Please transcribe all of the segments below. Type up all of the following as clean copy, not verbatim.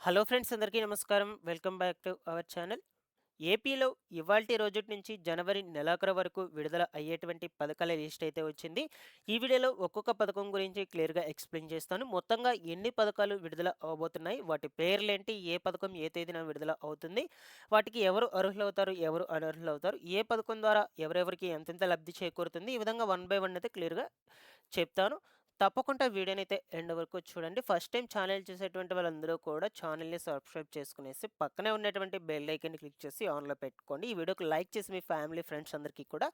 Hello friends, అందరికీ నమస్కారం. Welcome back to our channel. ఏపీలో ఇవాల్టి రోజుటి నుంచి జనవరి నెలాఖరు వరకు విడుదల అయ్యేటువంటి పథకాల లిస్ట్ అయితే వచ్చింది. ఈ వీడియోలో ఒక్కొక్క పథకం గురించి క్లియర్‌గా ఎక్స్‌ప్లెయిన్ చేస్తాను. మొత్తంగా ఎన్ని పథకాలు విడుదల అవ్వబోతున్నాయి, వాటి పేర్లేంటి, ఏ పథకం ఏ తేదీన విడుదల అవుతుంది, వాటికి ఎవరు అర్హులవుతారు, ఎవరు అనర్హులవుతారు, ఏ పథకం ద్వారా ఎవరెవరికి ఎంతెంత లబ్ధి చేకూరుతుంది, ఈ విధంగా వన్ బై వన్ అయితే క్లియర్‌గా చెప్తాను. తప్పకుండా వీడియోనైతే ఎండ్ వరకు చూడండి. ఫస్ట్ టైం ఛానల్ చూసేటువంటి వాళ్ళందరూ కూడా ఛానల్‌ని సబ్స్క్రైబ్ చేసుకునేసి, పక్కనే ఉన్నటువంటి బెల్ ఐకాన్‌ని క్లిక్ చేసి ఆన్‌లో పెట్టుకోండి. ఈ వీడియోకి లైక్ చేసి మీ ఫ్యామిలీ, ఫ్రెండ్స్ అందరికీ కూడా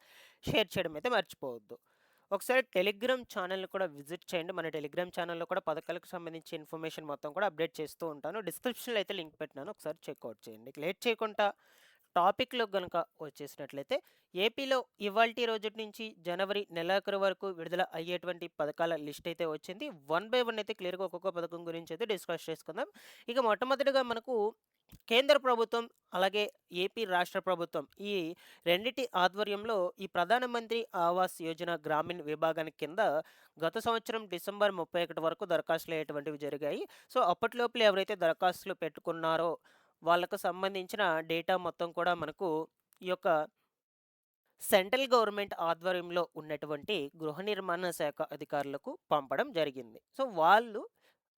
షేర్ చేయడం అయితే మర్చిపోవద్దు. ఒకసారి టెలిగ్రామ్ ఛానల్‌ని కూడా విజిట్ చేయండి. మన టెలిగ్రామ్ ఛానల్‌లో కూడా పథకాలకు సంబంధించి ఇన్ఫర్మేషన్ మొత్తం కూడా అప్డేట్ చేస్తూ ఉంటాను. డిస్క్రిప్షన్‌లో అయితే లింక్ పెట్టినాను. ఒకసారి చెక్‌ఔట్ చేయండి. లేట్ చేయకుండా టాపిక్‌లోకి గనుక వచ్చేసినట్లయితే, ఏపీలో ఇవాల్టి రోజుటి నుంచి జనవరి నెలాఖరు వరకు విడుదల అయ్యేటువంటి పథకాల లిస్ట్ అయితే వచ్చింది. వన్ బై వన్ అయితే క్లియర్‌గా ఒక్కొక్క పథకం గురించి అయితే డిస్కస్ చేసుకుందాం. ఇక మొట్టమొదటిగా మనకు కేంద్ర ప్రభుత్వం, అలాగే ఏపీ రాష్ట్ర ప్రభుత్వం, ఈ రెండిటి ఆధ్వర్యంలో ఈ ప్రధానమంత్రి ఆవాస్ యోజన గ్రామీణ్ విభాగానికి కింద గత సంవత్సరం డిసెంబర్ 31 వరకు దరఖాస్తులు అయ్యేటువంటివి జరిగాయి. సో, అప్పటిలోపల ఎవరైతే దరఖాస్తులు పెట్టుకున్నారో వాళ్ళకు సంబంధించిన డేటా మొత్తం కూడా మనకు ఈ యొక్క సెంట్రల్ గవర్నమెంట్ ఆధ్వర్యంలో ఉన్నటువంటి గృహ నిర్మాణ శాఖ అధికారులకు పంపడం జరిగింది. సో, వాళ్ళు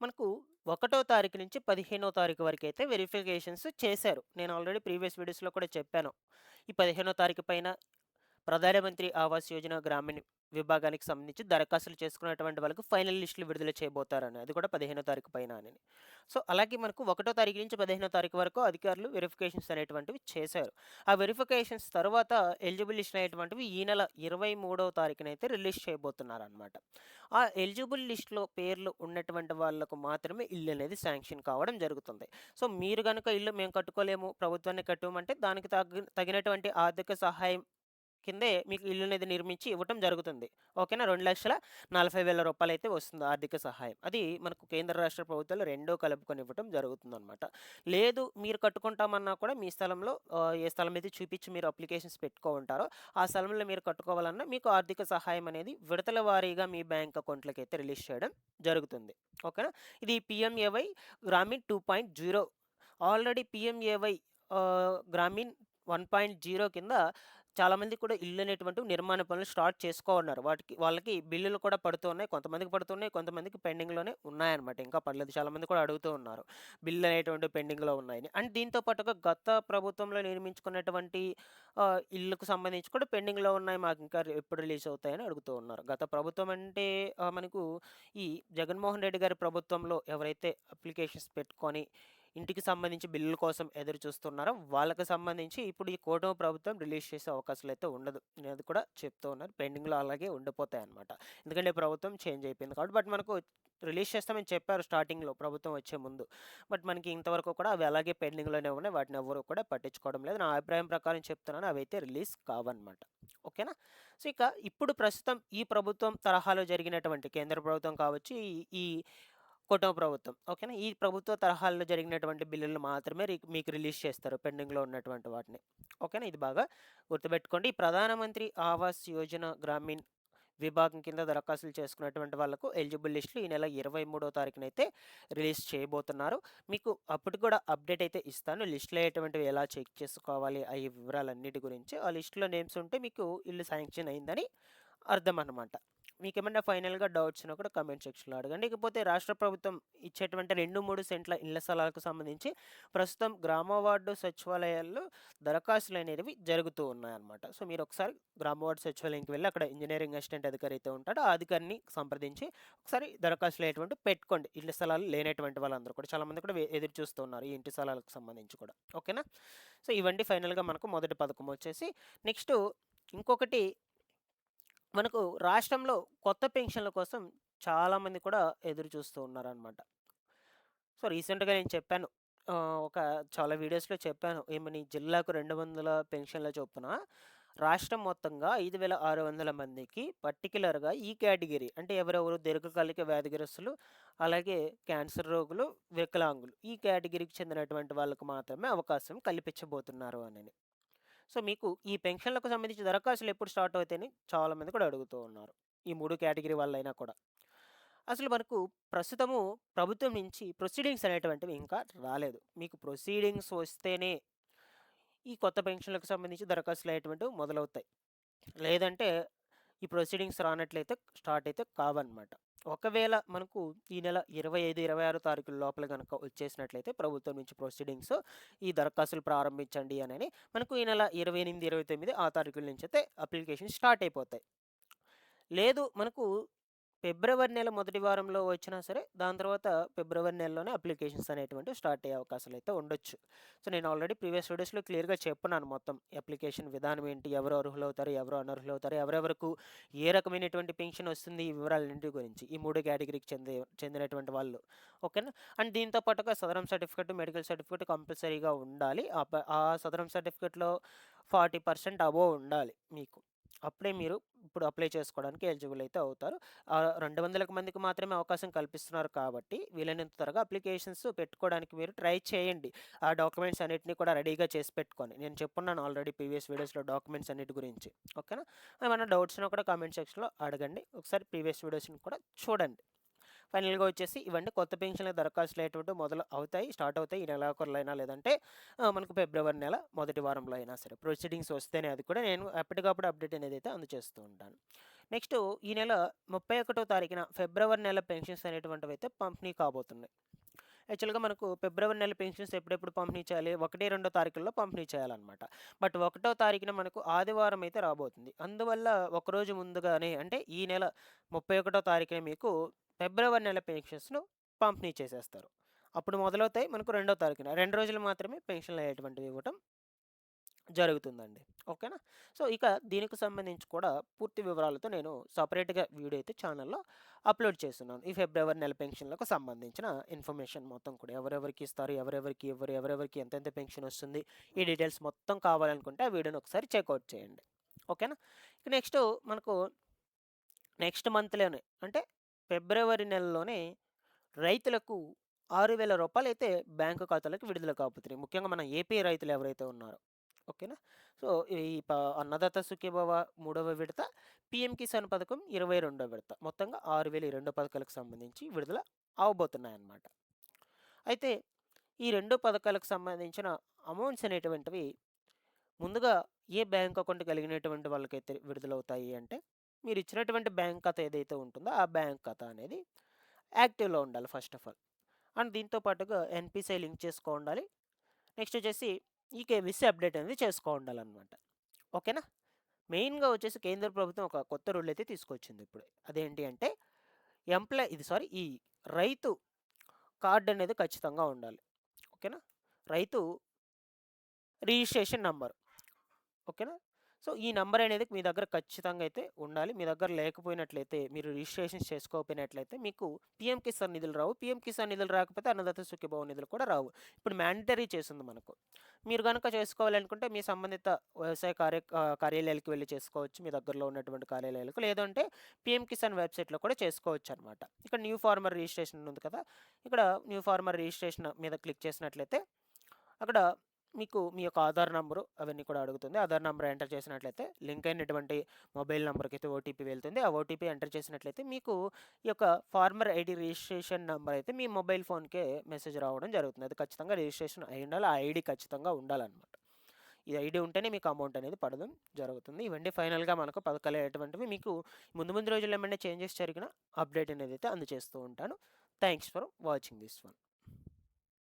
మనకు 1 తారీఖు నుంచి 15 తారీఖు వరకైతే వెరిఫికేషన్స్ చేశారు. నేను ఆల్రెడీ ప్రీవియస్ వీడియోస్‌లో కూడా చెప్పాను. ఈ 15 తారీఖు పైన ప్రధానమంత్రి ఆవాస్ యోజన గ్రామీణ విభాగానికి సంబంధించి దరఖాస్తులు చేసుకున్నటువంటి వాళ్ళకి ఫైనల్ లిస్టులు విడుదల చేయబోతారని. అది కూడా 15 తారీఖు పైన అని. సో, అలాగే మనకు 1 తారీఖు నుంచి 15 తారీఖు వరకు అధికారులు వెరిఫికేషన్స్ అనేటువంటివి చేశారు. ఆ వెరిఫికేషన్స్ తర్వాత ఎలిజిబుల్ లిస్ట్ అనేటువంటివి ఈ నెల 23వ తారీఖునైతే రిలీజ్ చేయబోతున్నారనమాట. ఆ ఎలిజిబుల్ లిస్ట్‌లో పేర్లు ఉన్నటువంటి వాళ్ళకు మాత్రమే ఇల్లు అనేది శాంక్షన్ కావడం జరుగుతుంది. సో, మీరు గనుక ఇల్లు మేము కట్టుకోలేము, ప్రభుత్వాన్ని కట్టమంటే దానికి తగినటువంటి ఆర్థిక సహాయం కిందే మీకు ఇల్లునేది నిర్మించి ఇవ్వటం జరుగుతుంది. ఓకేనా? రూ. 2,40,000 అయితే వస్తుంది ఆర్థిక సహాయం. అది మనకు కేంద్ర, రాష్ట్ర ప్రభుత్వాలు రెండూ కలుపుకొని ఇవ్వటం జరుగుతుందనమాట. లేదు మీరు కట్టుకుంటామన్నా కూడా మీ స్థలంలో ఏ స్థలం అయితే చూపించి మీరు అప్లికేషన్స్ పెట్టుకో ఉంటారో, ఆ స్థలంలో మీరు కట్టుకోవాలన్నా మీకు ఆర్థిక సహాయం అనేది విడతల వారీగా మీ బ్యాంక్ అకౌంట్‌లకైతే రిలీజ్ చేయడం జరుగుతుంది. ఓకేనా? ఇది PMAY Grameen 2.0. Already PMAY Grameen 1.0 కింద చాలామంది కూడా ఇల్లు అనేటువంటివి నిర్మాణ పనులు స్టార్ట్ ఉన్నారు. వాళ్ళకి బిల్లులు కూడా పడుతున్నాయి. కొంతమందికి పడుతున్నాయి. కొంతమందికి పెండింగ్‌లోనే ఉన్నాయన్నమాట. ఇంకా పడలేదు. చాలామంది కూడా అడుగుతూ ఉన్నారు. బిల్లు అనేటువంటివి పెండింగ్‌లో ఉన్నాయని. అండ్ దీంతో పాటుగా గత ప్రభుత్వంలో నిర్మించుకున్నటువంటి ఇళ్ళకు సంబంధించి కూడా పెండింగ్‌లో ఉన్నాయి. మాకు ఇంకా ఎప్పుడు రిలీజ్ అవుతాయని అడుగుతూ ఉన్నారు. గత ప్రభుత్వం అంటే మనకు ఈ జగన్మోహన్ రెడ్డి గారి ప్రభుత్వంలో ఎవరైతే అప్లికేషన్స్ పెట్టుకొని ఇంటికి సంబంధించి బిల్లుల కోసం ఎదురు చూస్తున్నారో వాళ్ళకి సంబంధించి ఇప్పుడు ఈ కూటమి ప్రభుత్వం రిలీజ్ చేసే అవకాశాలైతే ఉండదు. నేనది కూడా చెప్తూ ఉన్నాను. పెండింగ్‌లో అలాగే ఉండిపోతాయన్నమాట. ఎందుకంటే ప్రభుత్వం చేంజ్ అయిపోయింది కాబట్టి. బట్ మనకు రిలీజ్ చేస్తామని చెప్పారు స్టార్టింగ్‌లో ప్రభుత్వం వచ్చే ముందు. బట్ మనకి ఇంతవరకు కూడా అవి అలాగే పెండింగ్‌లోనే ఉన్నాయి. వాటిని ఎవ్వరు కూడా పట్టించుకోవడం లేదు. నా అభిప్రాయం ప్రకారం చెప్తున్నాను. అవైతే రిలీజ్ కావన్నమాట. ఓకేనా? సో, ఇక ఇప్పుడు ప్రస్తుతం ఈ ప్రభుత్వం తరహాలో జరిగినటువంటి కేంద్ర ప్రభుత్వం కావచ్చు, ఈ ఈ కుటుంబ ప్రభుత్వం. ఓకేనా? ఈ ప్రభుత్వ తరహాలో జరిగినటువంటి బిల్లులు మాత్రమే మీకు రిలీజ్ చేస్తారు పెండింగ్‌లో ఉన్నటువంటి వాటిని. ఓకేనా? ఇది బాగా గుర్తుపెట్టుకోండి. ఈ ప్రధానమంత్రి ఆవాస్ యోజన గ్రామీణ్ విభాగం కింద దరఖాస్తులు చేసుకున్నటువంటి వాళ్ళకు ఎలిజిబుల్ లిస్టులు ఈ నెల 23వ తారీఖునైతే రిలీజ్ చేయబోతున్నారు. మీకు అప్పుడు కూడా అప్డేట్ అయితే ఇస్తాను. లిస్టులు అయ్యేటువంటివి ఎలా చెక్ చేసుకోవాలి, ఈ వివరాలన్నిటి గురించి. ఆ లిస్ట్‌లో నేమ్స్ ఉంటే మీకు ఇల్లు శాంక్షన్ అయిందని అర్థం అన్నమాట. మీకేమన్నా ఫైనల్‌గా డౌట్స్ ఉన్నా కూడా కామెంట్ సెక్షన్‌లో అడగండి. ఇకపోతే రాష్ట్ర ప్రభుత్వం ఇచ్చేటువంటి 2, 3 సెంట్ల ఇళ్ల స్థలాలకు సంబంధించి ప్రస్తుతం గ్రామ వార్డు సచివాలయాల్లో దరఖాస్తులనేటివి జరుగుతూ ఉన్నాయన్నమాట. సో, మీరొకసారి గ్రామ వార్డు సచివాలయంకి వెళ్లి అక్కడ ఇంజినీరింగ్ అసిస్టెంట్ అధికారి అయితే ఉంటాడో, ఆ అధికారిని సంప్రదించి ఒకసారి దరఖాస్తులనేటువంటివి పెట్టుకోండి. ఇళ్ల స్థలాలు లేనటువంటి వాళ్ళందరూ కూడా. చాలామంది కూడా ఎదురు చూస్తూ ఉన్నారు ఈ ఇంటి స్థలాలకు సంబంధించి కూడా. ఓకేనా? సో, ఇవండి ఫైనల్‌గా మనకు మొదటి పథకం వచ్చేసి. నెక్స్టు ఇంకొకటి మనకు రాష్ట్రంలో కొత్త పెన్షన్ల కోసం చాలామంది కూడా ఎదురు చూస్తూ ఉన్నారనమాట. సో, రీసెంట్‌గా నేను చెప్పాను. ఒక చాలా వీడియోస్‌లో చెప్పాను. ఏమని జిల్లాకు 200 పెన్షన్ల చొప్పున రాష్ట్రం మొత్తంగా 5,600 మందికి పర్టిక్యులర్‌గా ఈ కేటగిరీ అంటే ఎవరెవరు దీర్ఘకాలిక వ్యాధిగ్రస్తులు, అలాగే క్యాన్సర్ రోగులు, వికలాంగులు ఈ కేటగిరీకి చెందినటువంటి వాళ్ళకు మాత్రమే అవకాశం కల్పించబోతున్నారు అనని. సో, మీకు ఈ పెన్షన్‌లకు సంబంధించి దరఖాస్తులు ఎప్పుడు స్టార్ట్ అవుతాయని చాలామంది కూడా అడుగుతూ ఉన్నారు. ఈ 3 కేటగిరీ వాళ్ళైనా కూడా. అసలు మనకు ప్రస్తుతము ప్రభుత్వం నుంచి ప్రొసీడింగ్స్ అనేటువంటివి ఇంకా రాలేదు. మీకు ప్రొసీడింగ్స్ వస్తేనే ఈ కొత్త పెన్షన్‌లకు సంబంధించి దరఖాస్తులనేటువంటివి మొదలవుతాయి. లేదంటే ఈ ప్రొసీడింగ్స్ రానట్లయితే స్టార్ట్ అయితే కావన్నమాట. ఒకవేళ మనకు ఈ నెల 25, 26 తారీఖుల లోపల గనక వచ్చేసినట్లయితే ప్రభుత్వం నుంచి ప్రొసీడింగ్స్ ఈ దరఖాస్తులు ప్రారంభించండి అనని మనకు ఈ నెల 28, 29 ఆ తారీఖుల నుంచైతే అప్లికేషన్ స్టార్ట్ అయిపోతాయి. లేదు మనకు ఫిబ్రవరి నెల మొదటి వారంలో వచ్చినా సరే, దాని తర్వాత ఫిబ్రవరి నెలలోనే అప్లికేషన్స్ అనేటువంటివి స్టార్ట్ అయ్యే అవకాశాలైతే ఉండొచ్చు. సో, నేను ఆల్రెడీ ప్రీవియస్ వీడియోస్‌లో క్లియర్‌గా చెప్పున్నాను మొత్తం. అప్లికేషన్ విధానం ఏంటి? ఎవరు అర్హులవుతారు? ఎవరు అనర్హులవుతారు? ఎవరెవరకు ఏ రకమైనటువంటి పెన్షన్ వస్తుంది? ఈ వివరాలన్నింటి గురించి. ఈ 3 కేటగిరీకి చెందినటువంటి వాళ్ళు. ఓకేనా? అండ్ దీంతో పాటుగా సదరం సర్టిఫికేట్, మెడికల్ సర్టిఫికేట్ కంపల్సరీగా ఉండాలి. ఆ సదరం సర్టిఫికేట్‌లో 40% అబోవ్ ఉండాలి మీకు. అప్పుడే మీరు ఇప్పుడు అప్లై చేసుకోవడానికి ఎలిజిబుల్ అయితే అవుతారు. 200 మందికి మాత్రమే అవకాశం కల్పిస్తున్నారు కాబట్టి, వీలైనంత త్వరగా అప్లికేషన్స్ పెట్టుకోవడానికి మీరు ట్రై చేయండి. ఆ డాక్యుమెంట్స్ అన్నిటిని కూడా రెడీగా చేసి పెట్టుకొని. నేను చెప్పున్నాను ఆల్రెడీ ప్రీవియస్ వీడియోస్‌లో డాక్యుమెంట్స్ అన్నిటి గురించి. ఓకేనా? ఏమైనా డౌట్స్ ఉన్నా కూడా కామెంట్ సెక్షన్‌లో అడగండి. ఒకసారి ప్రీవియస్ వీడియోస్‌ని కూడా చూడండి. ఫైనల్‌గా వచ్చేసి ఇవన్నీ కొత్త పెన్షన్‌ల దరఖాస్తులు అనేటువంటివి మొదలు అవుతాయి. స్టార్ట్ అవుతాయి. ఈ నెలాఖరులో అయినా లేదంటే మనకు ఫిబ్రవరి నెల మొదటి వారంలో అయినా సరే. ప్రొసీడింగ్స్ వస్తేనే అది కూడా నేను ఎప్పటికప్పుడు అప్డేట్ అనేదైతే అందజేస్తూ ఉంటాను. నెక్స్ట్ ఈ నెల 31 తారీఖున ఫిబ్రవరి నెల పెన్షన్స్ అనేటువంటివైతే పంపిణీ కాబోతున్నాయి. యాక్చువల్‌గా మనకు ఫిబ్రవరి నెల పెన్షన్స్ ఎప్పుడెప్పుడు పంపిణీ చేయాలి? 1, 2 తారీఖుల్లో పంపిణీ చేయాలన్నమాట. బట్ 1 తారీఖున మనకు ఆదివారం అయితే రాబోతుంది. అందువల్ల ఒకరోజు ముందుగానే అంటే ఈ నెల 31 తారీఖున మీకు ఫిబ్రవరి నెల పెన్షన్స్‌ను పంపిణీ చేసేస్తారు. అప్పుడు మొదలవుతాయి మనకు 2 తారీఖున. 2 రోజులు మాత్రమే పెన్షన్‌లనేటువంటివి ఇవ్వటం జరుగుతుందండి. ఓకేనా? సో, ఇక దీనికి సంబంధించి కూడా పూర్తి వివరాలతో నేను సెపరేట్‌గా వీడియో అయితే ఛానెల్‌లో అప్‌లోడ్ చేస్తున్నాను. ఈ ఫిబ్రవరి నెల పెన్షన్‌లకు సంబంధించిన ఇన్ఫర్మేషన్ మొత్తం కూడా ఎవరెవరికి ఇస్తారు, ఎవరెవరికి ఇవ్వరు, ఎవరెవరికి ఎంతెంత పెన్షన్ వస్తుంది, ఈ డీటెయిల్స్ మొత్తం కావాలనుకుంటే ఆ వీడియోని ఒకసారి చెక్‌ఔట్ చేయండి. ఓకేనా? ఇక నెక్స్ట్ మనకు నెక్స్ట్ మంత్‌లోనే అంటే ఫిబ్రవరి నెలలోనే రైతులకు రూ. 6,000 అయితే బ్యాంకు ఖాతాలోకి విడుదల కాబోతున్నాయి. ముఖ్యంగా మన ఏపీ రైతులు ఎవరైతే ఉన్నారో. ఓకేనా? సో, ఈ అన్నదాత సుఖీభవ మూడవ విడత, పీఎం కిసాన్ పథకం 22వ విడత. మొత్తంగా 6,000 ఈ 2 పథకాలకు సంబంధించి విడుదల అవ్వబోతున్నాయన్నమాట. అయితే ఈ 2 పథకాలకు సంబంధించిన అమౌంట్స్ అనేటువంటివి ముందుగా ఏ బ్యాంక్ అకౌంట్ కలిగినటువంటి వాళ్ళకైతే విడుదలవుతాయి అంటే, మీరిచ్చినటువంటి బ్యాంక్ ఖాతా ఏదైతే ఉంటుందో, ఆ బ్యాంక్ ఖాతా అనేది యాక్టివ్‌లో ఉండాలి ఫస్ట్ ఆఫ్ ఆల్. అండ్ దీంతో పాటుగా ఎన్‌పీసీఐ లింక్ ఉండాలి. నెక్స్ట్ వచ్చేసి ఈకేవైసీ అప్డేట్ అనేది ఉండాలనమాట. ఓకేనా? మెయిన్‌గా వచ్చేసి కేంద్ర ప్రభుత్వం ఒక కొత్త రూల్ అయితే తీసుకొచ్చింది ఇప్పుడు. అదేంటి అంటే ఈ రైతు కార్డ్ అనేది ఖచ్చితంగా ఉండాలి. ఓకేనా? రైతు రిజిస్ట్రేషన్ నంబర్. ఓకేనా? సో, ఈ నంబర్ అనేది మీ దగ్గర ఖచ్చితంగా అయితే ఉండాలి. మీ దగ్గర లేకపోయినట్లయితే, మీరు రిజిస్ట్రేషన్ చేసుకోకపోయినట్లయితే మీకు పీఎం కిసాన్ నిధులు రావు. పీఎం కిసాన్ నిధులు రాకపోతే అన్నదాత సుఖీభవ నిధులు కూడా రావు. ఇప్పుడు మ్యాండేటరీ చేసింది మనకు. మీరు గనక చేసుకోవాలనుకుంటే మీ సంబంధిత వ్యవసాయ కార్యాలయాలకు వెళ్లి చేసుకోవచ్చు. మీ దగ్గరలో ఉన్నటువంటి కార్యాలయాలకు. లేదంటే పీఎం కిసాన్ వెబ్‌సైట్‌లో కూడా చేసుకోవచ్చనమాట. ఇక్కడ న్యూ ఫార్మర్ రిజిస్ట్రేషన్ ఉంది కదా! ఇక్కడ న్యూ ఫార్మర్ రిజిస్ట్రేషన్ మీద క్లిక్ చేసినట్లయితే అక్కడ మీకు మీ యొక్క ఆధార్ నంబరు అవన్నీ కూడా అడుగుతుంది. ఆధార్ నంబర్ ఎంటర్ చేసినట్లయితే లింక్ అయినటువంటి మొబైల్ నంబర్‌కైతే ఓటీపీ వెళ్తుంది. ఆ ఓటీపీ ఎంటర్ చేసినట్లయితే మీకు ఈ యొక్క ఫార్మర్ ఐడీ రిజిస్ట్రేషన్ నంబర్ అయితే మీ మొబైల్ ఫోన్‌కే మెసేజ్ రావడం జరుగుతుంది. అది ఖచ్చితంగా రిజిస్ట్రేషన్ అయి ఉండాలి. ఆ ఐడీ ఖచ్చితంగా ఉండాలనమాట. ఈ ఐడీ ఉంటేనే మీకు అమౌంట్ అనేది పడడం జరుగుతుంది. ఇవన్నీ ఫైనల్‌గా మనకు పథకాలనేటువంటివి మీకు ముందు ముందు రోజుల్లో ఏమైనా చేంజెస్ జరిగినా అప్డేట్ అనేది అయితే అందజేస్తూ ఉంటాను. Thanks for watching this one.